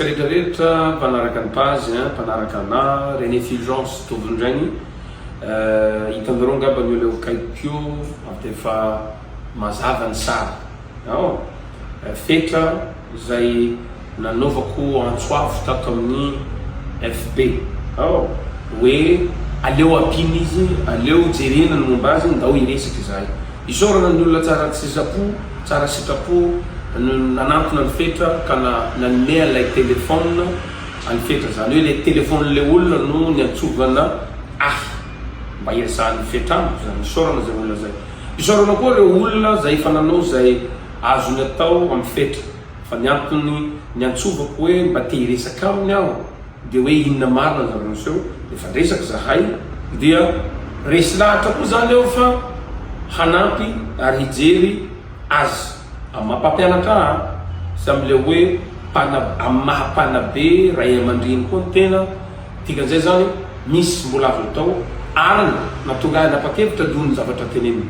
antsika rehetrarehetra mpanaraka ny pazy mpanaraka ana René Fulgence tovindraigny hitanareo ngamba ny oleo kaikio avy efa mazava ny sary fetra zay nanaovako antsoafo tato amin'ny FB hoe aleo apiny izy aleo jerena ny momba azy ndao iresaky zay isorana ny olona tsara sisapo tsara sitrapo nanantona ny fetra ka nanome an'ilay telefône any fetra zany hoe le telefône le olona no ny antsovana mba irasan'ny fetra amiko zany isorana zay olona zay isorana koa reo olona zay fa nanao zay azony atao amin'ny fetra fa ny antony ny antsovako hoe mba te hiresaka aminy aho dia hoe inona marina zaranaseo efa resaky zahay dia resy lahatra koa zany eo fa hanampy ary hijery azy amin'ny mampampianatra sy am'le hoe amin'ny mahapanabe ray aman-dreny koa ny tena tikan'izay zany misy mbola avy atao arina natonga napakevitra dohony zavatra teneniny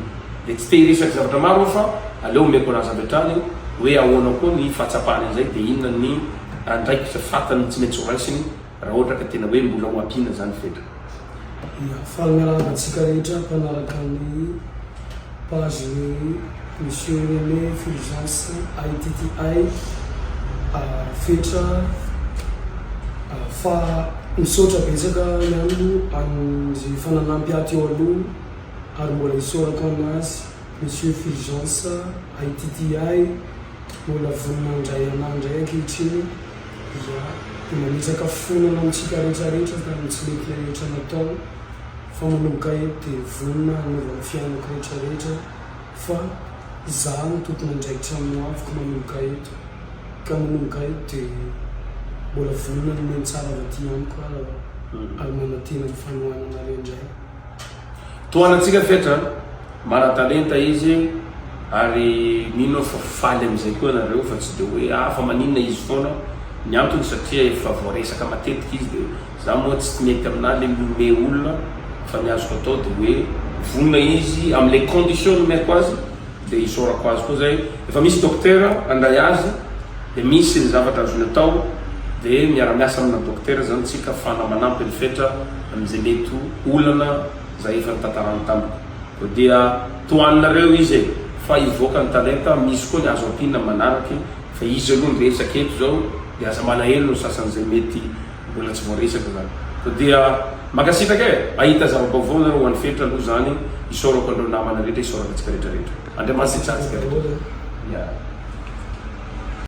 dia tsy te hiresaky zavatra maro fa aleo meko anazy avy hatrany hoe ahoana koa ny fahatsapahany an'izay dia inona ny ndraiky fatany tsy maintsy horaisiny raha ohatra ka tena hoe mbola ho ampiana zany fetra. Fagnarahana antsika rehetra mpanaraka ny page Monsieur René Fulgence ITTI fetra fa misaotra betsaka ny andro an'izay fananampy aty eo aloha ary mbola isorako anazy Monsieur Fulgence ITTI mbola voninandray anandray ankehitriny dia manitsaka fonana amitsika rehetrarehetra ka tsy mety rehetra natao fa manomboka eto dia vonina anaovana fiainako rehetrarehetra fa za ny tompony andraikitra amin'ny avoko manomboka eto ka manomboka eto dia mbola vonina ny meny tsara vaty amiko ary manatena ny fanohanana rendray toanatsika fetra mara-talenta izy ary mino fa faly am'izay koa nareo fa tsy dia hoe fa maninona izy foana ny antony satria efa voaresaka matetiky izy dia za moa tsy mety amina le mime olona fa ny azoko atao dia hoe vonina izy am'le condition nomeko azy dia isorako azy koa zay efa misy docteur andray azy dia misy ny zavatra azony atao dia miara-miasa amina docteur zany tsika fana manampy ny fetra am'izay mety olana zay efa nitantarany tamiko dia toaninareo izy fa ivoaka ny talenta misy koa ny azo ampina manaraky fa izy aloha ny resaky eto zao dia aza manahelo no sasan'izay mety mbola tsy voaresaka zany dia makasitraka ahita zava-baovao nareo hoan'ny fetra aloha zany isorako andreo namana rehetra isoraka atsika rehetrarehetra andriamanitra sitsatsika rehetra